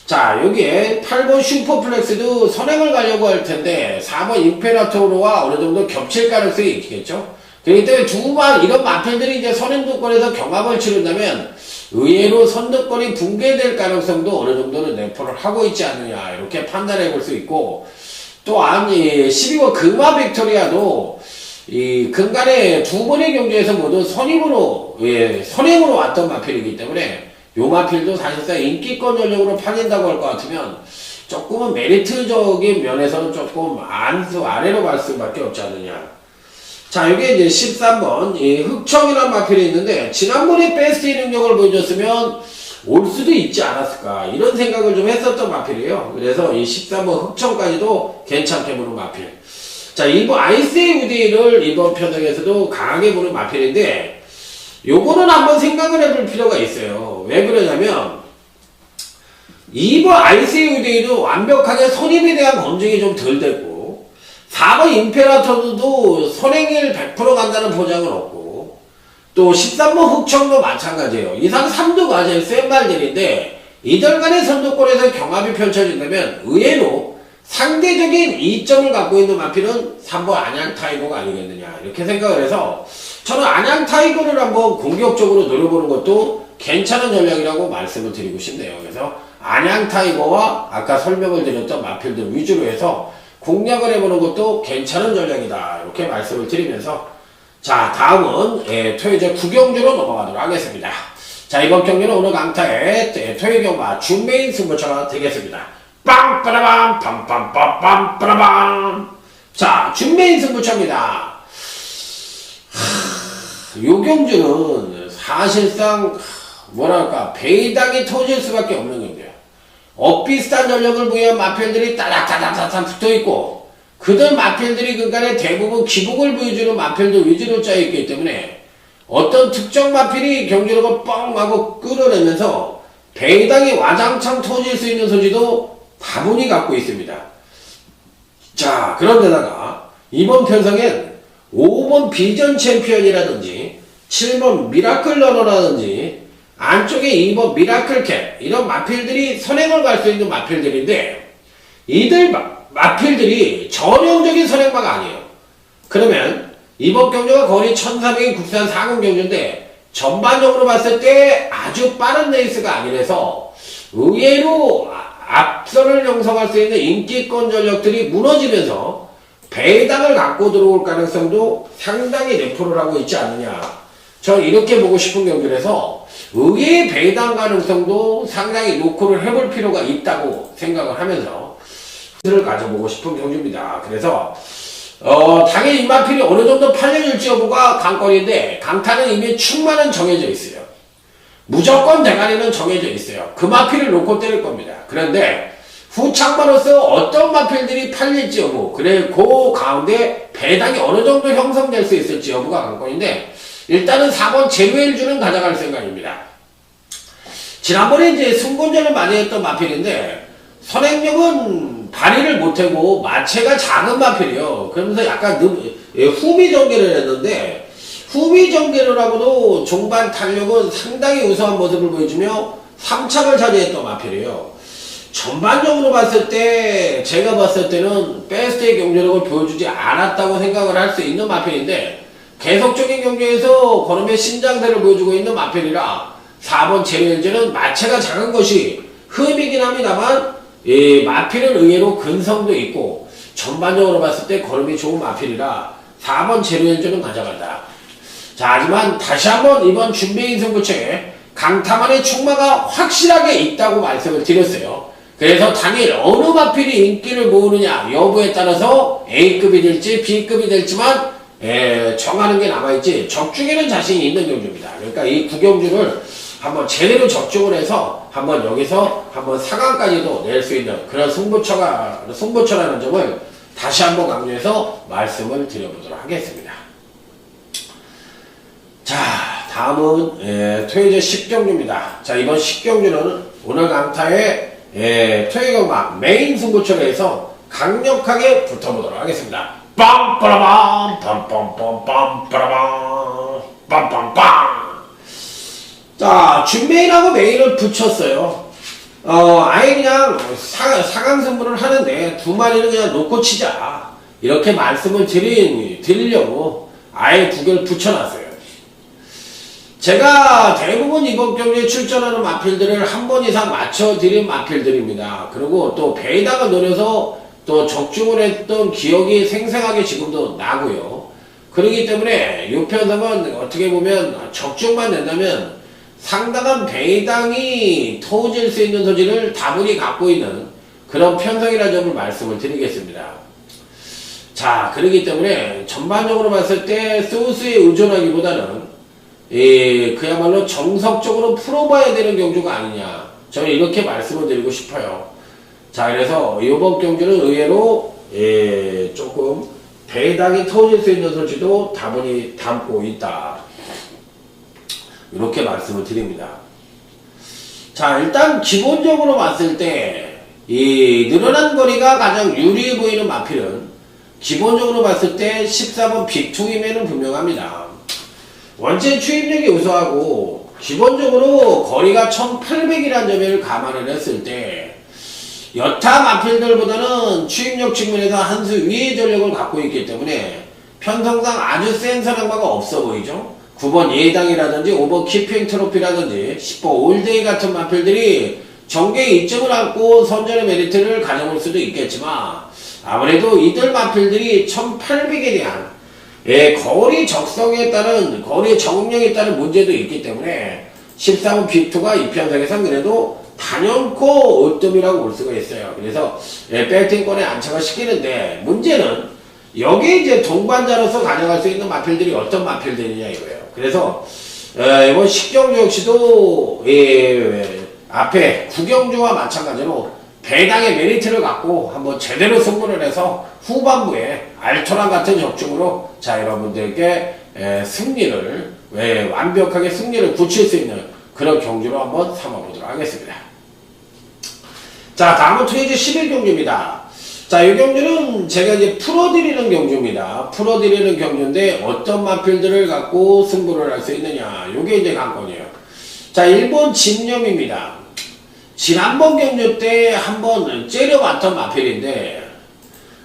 자, 여기에 8번 슈퍼플렉스도 선행을 가려고 할 텐데 4번 임페라토로와 어느 정도 겹칠 가능성이 있겠죠. 그렇기 때문에 이런 마필들이 이제 선행도권에서 경합을 치른다면 의외로 선두권이 붕괴될 가능성도 어느 정도는 내포를 하고 있지 않느냐 이렇게 판단해 볼 수 있고, 또한 12번 금화 빅토리아도 이 근간에 두 번의 경주에서 모두 선행으로 왔던 마필이기 때문에 요 마필도 사실상 인기권 전력으로 팔린다고 할 것 같으면 조금은 메리트적인 면에서는 조금 아래로 갈 수밖에 없지 않느냐. 자, 여기에 이제 13번 흑청이라는 마필이 있는데 지난번에 베스트의 능력을 보여줬으면 올 수도 있지 않았을까 이런 생각을 좀 했었던 마필이에요. 그래서 이 13번 흑청까지도 괜찮게 보는 마필. 자, 이번 아이스의 우디를 이번 편성에서도 강하게 보는 마필인데 요거는 한번 생각을 해볼 필요가 있어요. 왜 그러냐면 이번 아이스의 우디도 완벽하게 선입에 대한 검증이 좀 덜 됐고 4번 임페라토도 선행일 100% 간다는 보장은 없고 또 13번 흑청도 마찬가지예요. 이상 3두가 제일 센 말들인데 이들 간의 선두권에서 경합이 펼쳐진다면 의외로 상대적인 이점을 갖고 있는 마필은 3번 안양타이거가 아니겠느냐 이렇게 생각을 해서 저는 안양타이거를 한번 공격적으로 노려보는 것도 괜찮은 전략이라고 말씀을 드리고 싶네요. 그래서 안양타이거와 아까 설명을 드렸던 마필들 위주로 해서 공략을 해보는 것도 괜찮은 전략이다 이렇게 말씀을 드리면서 자, 다음은 토요일 9경주로 넘어가도록 하겠습니다. 자, 이번 경기는 오늘 강타의 토요일 경마 준메인 승부처가 되겠습니다. 빵빠라밤 빰빰빰빰 빠라밤. 자, 준메인 승부처입니다. 요 경주는 사실상 뭐랄까 배당이 터질 수밖에 없는 경주예요. 엇비슷한 전력을 부여한 마필들이 따닥따닥따닥 붙어있고 그들 마필들이 그간에 대부분 기복을 보여주는 마필들 위주로 짜여있기 때문에 어떤 특정 마필이 경주력을 뻥 하고 끌어내면서 배당이 와장창 터질 수 있는 소지도 다분히 갖고 있습니다. 자, 그런데다가 이번 편성엔 5번 비전 챔피언이라든지 7번 미라클 러너라든지 안쪽에 2번 미라클 캡 이런 마필들이 선행을 갈 수 있는 마필들인데 이들 마필들이 전형적인 선행마가 아니에요. 그러면 이번 경주가 거리 1300인 국산 4금 경주인데 전반적으로 봤을 때 아주 빠른 레이스가 아니라서 의외로 앞선을 형성할 수 있는 인기권 전력들이 무너지면서 배당을 갖고 들어올 가능성도 상당히 내포를 하고 있지 않느냐. 저는 이렇게 보고 싶은 경기라서 의외의 배당 가능성도 상당히 노크를 해볼 필요가 있다고 생각을 하면서 를 가져보고 싶은 경주입니다. 그래서 당연히 이 마필이 어느 정도 팔려줄지 여부가 관건인데 강타는 이미 충만은 정해져 있어요. 무조건 대가리는 정해져 있어요. 그 마필을 놓고 때릴 겁니다. 그런데 후창마로서 어떤 마필들이 팔릴지 여부, 그래 그 가운데 배당이 어느 정도 형성될 수 있을지 여부가 관건인데 일단은 4번 제루엘주는 가져갈 생각입니다. 지난번에 이제 승군전을 많이 했던 마필인데 선행력은 발휘를 못하고 마체가 작은 마필이에요. 그러면서 약간 후미 전개를 했는데 후미 전개를 하고도 종반 탄력은 상당히 우수한 모습을 보여주며 3착을 차지했던 마필이에요. 전반적으로 봤을 때 제가 봤을 때는 베스트의 경주력을 보여주지 않았다고 생각을 할 수 있는 마필인데 계속적인 경주에서 걸음의 신장세를 보여주고 있는 마필이라 4번 제루엘즈는 마체가 작은 것이 흠이긴 합니다만 마필은 의외로 근성도 있고 전반적으로 봤을 때 걸음이 좋은 마필이라 4번 제루엘즈는 가져간다. 자, 하지만 다시 한번 이번 준비인 승부처에 강타만의 충마가 확실하게 있다고 말씀을 드렸어요. 그래서 당일 어느 마필이 인기를 모으느냐 여부에 따라서 A급이 될지 B급이 될지만 정하는 게 남아있지 적중에는 자신이 있는 경주입니다. 그러니까 이 9경주를 한번 제대로 적중을 해서 한번 여기서 한번 4강까지도 낼 수 있는 그런 승부처라는 점을 다시 한번 강조해서 말씀을 드려보도록 하겠습니다. 자, 다음은 토요일 10경주입니다. 자, 이번 10경주는 오늘 강타의 토요일 경마 메인 승부처로 해서 강력하게 붙어보도록 하겠습니다. 빰빠라밤 빰빰빰빰 빠라밤 빰빰빰. 자, 준메인하고 메인을 붙였어요. 아예 그냥 4강 승부를 하는데 두 마리는 그냥 놓고 치자, 이렇게 말씀을 드리려고 아예 두 개를 붙여놨어요. 제가 대부분 이번 경기에 출전하는 마필들을 한 번 이상 맞춰드린 마필들입니다. 그리고 또 배당을 노려서 또 적중을 했던 기억이 생생하게 지금도 나고요. 그렇기 때문에 이 편성은 어떻게 보면 적중만 된다면 상당한 배당이 터질 수 있는 소지를 다분히 갖고 있는 그런 편성이라는 점을 말씀을 드리겠습니다. 자, 그렇기 때문에 전반적으로 봤을 때 소스에 의존하기보다는 그야말로 정석적으로 풀어봐야 되는 경주가 아니냐, 저는 이렇게 말씀을 드리고 싶어요. 자, 그래서 이번 경주는 의외로 조금 배당이 터질 수 있는 소지도 다분히 담고 있다, 이렇게 말씀을 드립니다. 자, 일단 기본적으로 봤을 때 이 늘어난 거리가 가장 유리해 보이는 마필은 기본적으로 봤을 때 14번 빅투이면은 분명합니다. 원체 추입력이 우수하고 기본적으로 거리가 1800이라는 점을 감안을 했을 때 여타 마필들보다는 추입력 측면에서 한 수 위의 전력을 갖고 있기 때문에 편성상 아주 센 선행마가 없어 보이죠. 9번 예당이라든지 5번 키핑 트로피라든지 10번 올데이 같은 마필들이 정계에 이점을 안고 선전의 메리트를 가져올 수도 있겠지만 아무래도 이들 마필들이 1800에 대한 거리 적성에 따른 거리 적응력에 따른 문제도 있기 때문에 13번 빅2가 이 편성에선 그래도 단연코 으뜸이라고 볼 수가 있어요. 그래서 배팅권에 안착을 시키는데 문제는 여기에 이제 동반자로서 가져갈 수 있는 마필들이 어떤 마필들이냐 이거예요. 그래서 이번 10경주 역시도 앞에 9경주와 마찬가지로 배당의 메리트를 갖고 한번 제대로 승부를 해서 후반부에 알토란 같은 적중으로 자, 여러분들께 승리를 완벽하게 승리를 굳힐 수 있는 그런 경주로 한번 삼아보도록 하겠습니다. 자, 다음은 토요일 11경주입니다. 자, 이 경주는 제가 이제 풀어드리는 경주입니다. 풀어드리는 경주인데 어떤 마필들을 갖고 승부를 할 수 있느냐, 요게 이제 관건이에요. 자, 1번 진념입니다. 지난번 경주 때 한번 째려봤던 마필인데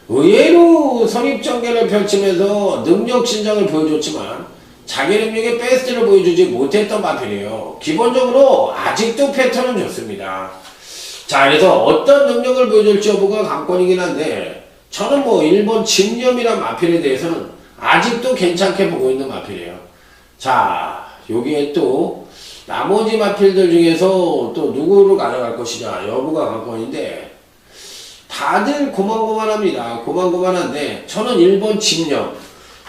의외로 선입전개를 펼치면서 능력 신장을 보여줬지만 자기 능력의 베스트를 보여주지 못했던 마필이에요. 기본적으로 아직도 패턴은 좋습니다. 자, 그래서 어떤 능력을 보여줄지 여부가 관건이긴 한데 저는 뭐 1번 진념이란 마필에 대해서는 아직도 괜찮게 보고 있는 마필이에요. 자, 여기에 또 나머지 마필들 중에서 또 누구를 가져갈 것이냐 여부가 관건인데 다들 고만고만합니다. 고만고만한데 저는 1번 진념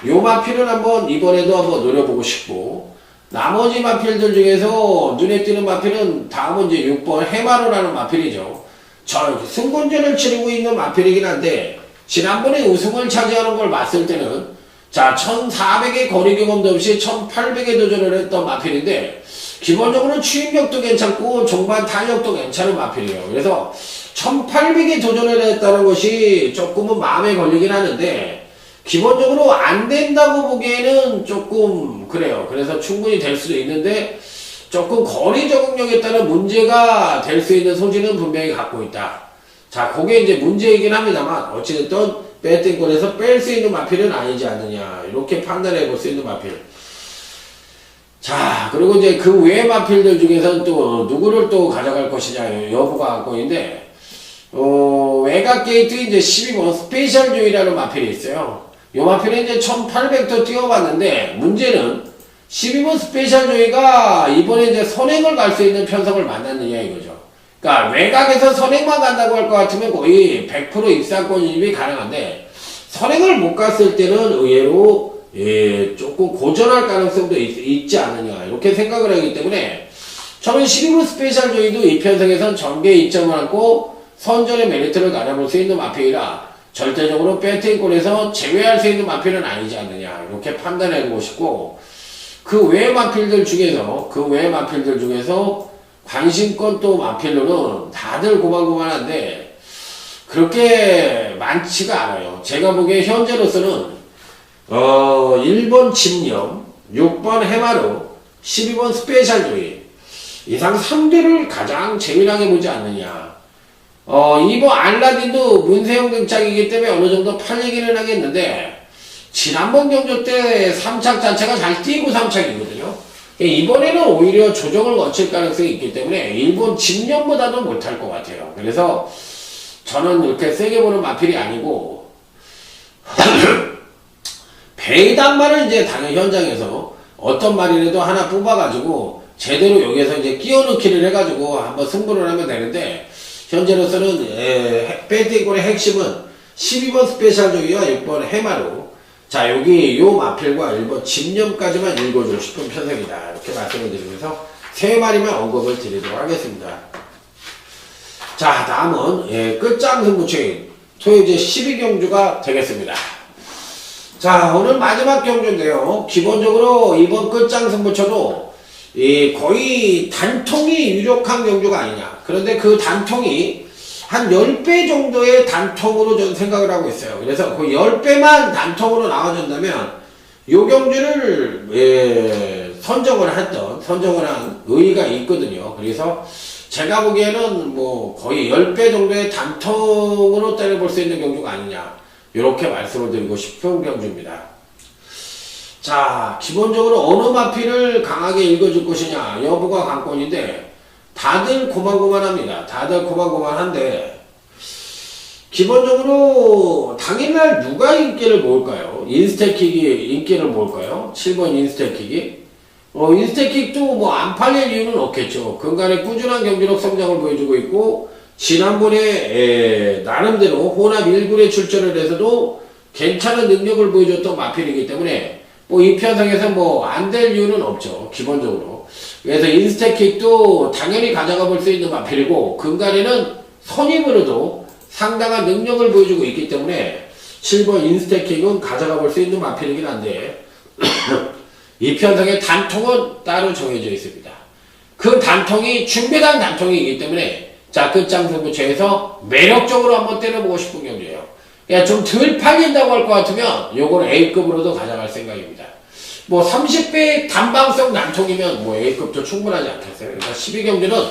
요 마필은 한번 이번에도 한번 노려보고 싶고, 나머지 마필들 중에서 눈에 띄는 마필은 다음은 이제 6번 해마루라는 마필이죠. 저 승군전을 치르고 있는 마필이긴 한데 지난번에 우승을 차지하는 걸 봤을 때는 자 1400의 거리 경험도 없이 1800에 도전을 했던 마필인데 기본적으로 추임력도 괜찮고 종반 탄력도 괜찮은 마필이에요. 그래서 1800에 도전을 했다는 것이 조금은 마음에 걸리긴 하는데 기본적으로 안 된다고 보기에는 조금 그래요. 그래서 충분히 될 수도 있는데 조금 거리 적응력에 따른 문제가 될 수 있는 소지는 분명히 갖고 있다. 자, 그게 이제 문제이긴 합니다만 어찌됐든 배팅권에서 뺄 수 있는 마필은 아니지 않느냐 이렇게 판단해 볼 수 있는 마필. 자, 그리고 이제 그 외의 마필들 중에서는 또 누구를 또 가져갈 것이냐 여부가 관건인데 외곽 게이트 이제 12번 스페셜 조이라는 마필이 있어요. 이 마필은 이제 1800도 뛰어봤는데 문제는 12번 스페셜 조이가 이번에 이제 선행을 갈 수 있는 편성을 만났느냐 이거죠. 그러니까 외곽에서 선행만 간다고 할 것 같으면 거의 100% 입상권 진입이 가능한데 선행을 못 갔을 때는 의외로 조금 고전할 가능성도 있지 않느냐 이렇게 생각을 하기 때문에 저는 12분 스페셜 조이도 이 편성에선 전개 이점을 안고 선전의 메리트를 가져볼 수 있는 마필이라 절대적으로 배팅권에서 제외할 수 있는 마필은 아니지 않느냐 이렇게 판단해보고 싶고, 그 외의 마필들 중에서 관심권 또 마필로는 다들 고만고만한데 그렇게 많지가 않아요. 제가 보기에 현재로서는 1번 집념, 6번 해마루, 12번 스페셜 조이 이상 3대를 가장 재미나게 보지 않느냐. 이번 알라딘도 문세영 등짝이기 때문에 어느 정도 팔리기는 하겠는데, 지난번 경주 때 3착 자체가 잘 뛰고 3착이거든요. 이번에는 오히려 조정을 거칠 가능성이 있기 때문에 일본 집념보다도 못할 것 같아요. 그래서 저는 이렇게 세게 보는 마필이 아니고, 배당만을 이제 당연 현장에서 어떤 말이라도 하나 뽑아가지고 제대로 여기에서 이제 끼워 넣기를 해가지고 한번 승부를 하면 되는데, 현재로서는 배팅권의 핵심은 12번 스페셜 조이와 6번 해마루. 자, 여기 요 마필과 1번 집념까지만 읽어주고 싶은 편성이다 이렇게 말씀을 드리면서 3마리만 언급을 드리도록 하겠습니다. 자, 다음은 끝장 승부처인 토요제 12경주가 되겠습니다. 자, 오늘 마지막 경주인데요. 기본적으로 이번 끝장 승부처도 거의 단통이 유력한 경주가 아니냐. 그런데 그 단통이 한 10배 정도의 단통으로 저는 생각을 하고 있어요. 그래서 그 10배만 단통으로 나와준다면 요 경주를 선정을 한 의의가 있거든요. 그래서 제가 보기에는 뭐 거의 10배 정도의 단통으로 때려볼 수 있는 경주가 아니냐, 이렇게 말씀을 드리고 싶은 경주입니다. 자, 기본적으로 어느 마필을 강하게 읽어줄 것이냐 여부가 관건인데, 다들 고만고만합니다. 다들 고만고만한데, 기본적으로 당일날 누가 인기를 모을까요? 인스태킥이 인기를 모을까요? 7번 인스태킥이? 인스태킥도 뭐 안 팔릴 이유는 없겠죠. 근간에 꾸준한 경기력 성장을 보여주고 있고, 지난번에 나름대로 혼합 1군에 출전을 해서도 괜찮은 능력을 보여줬던 마필이기 때문에 뭐 이 편성에서 뭐 안 될 이유는 없죠. 기본적으로. 그래서 인스태킥도 당연히 가져가 볼 수 있는 마필이고, 근간에는 선임으로도 상당한 능력을 보여주고 있기 때문에 7번 인스태킥은 가져가 볼 수 있는 마필이긴 한데 이 편성의 단통은 따로 정해져 있습니다. 그 단통이 준비단 단통이기 때문에, 자, 끝장 승부처에서 매력적으로 한번 때려보고 싶은 경기예요. 그냥 좀 덜 팔린다고 할 것 같으면 요거는 A급으로도 가져갈 생각입니다. 뭐 30배 단방성 난통이면 뭐 A급도 충분하지 않겠어요. 그러니까 12경주는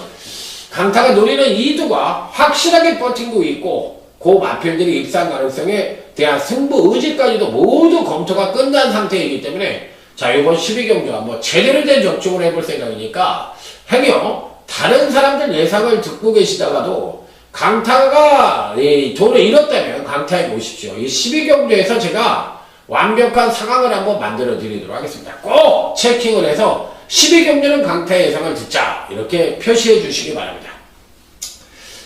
강타가 노리는 이두가 확실하게 버티고 있고, 그 마필들이 입상 가능성에 대한 승부 의지까지도 모두 검토가 끝난 상태이기 때문에, 자, 이번 12경주 한번 제대로 된 적중을 해볼 생각이니까, 행여 다른 사람들 예상을 듣고 계시다가도 강타가 돈을 잃었다면 강타해 보십시오. 이 12경주에서 제가 완벽한 상황을 한번 만들어 드리도록 하겠습니다. 꼭 체킹을 해서 12경주는 강타 예상을 듣자, 이렇게 표시해 주시기 바랍니다.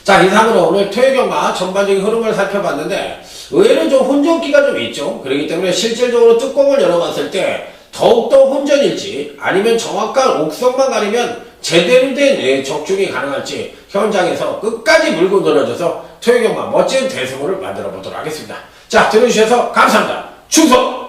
자, 이상으로 오늘 토요경마 전반적인 흐름을 살펴봤는데, 의외로 좀 혼전기가 좀 있죠. 그렇기 때문에 실질적으로 뚜껑을 열어봤을 때 더욱더 혼전일지, 아니면 정확한 옥성만 가리면 제대로 된 적중이 가능할지 현장에서 끝까지 물고 늘어져서 토요경마 멋진 대승호를 만들어 보도록 하겠습니다. 자, 들어주셔서 감사합니다. 충성!